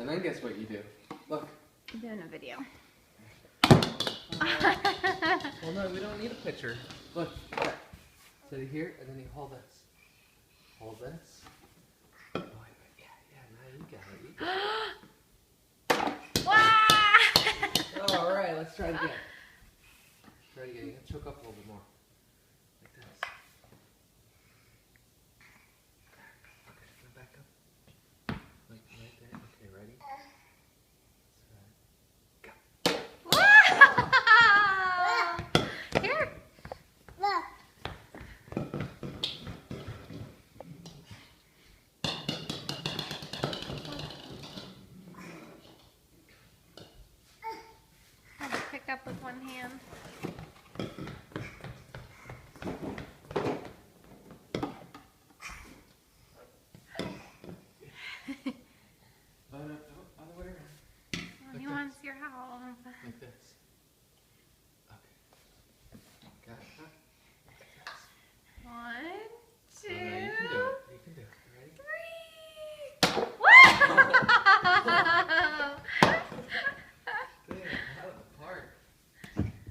And then guess what you do? Look. I'm doing a video. Well, no, we don't need a picture. Look. Sit it here, and then you hold this. Hold this. Oh, yeah, now you got it. Wow! All right, let's try it again. Try it again. You can choke up a little bit more. Like this. Okay, now back up. Like right there. Okay, ready? Wow! Here. I'll pick up with one hand. Other way around. Well, he wants your help. Like this.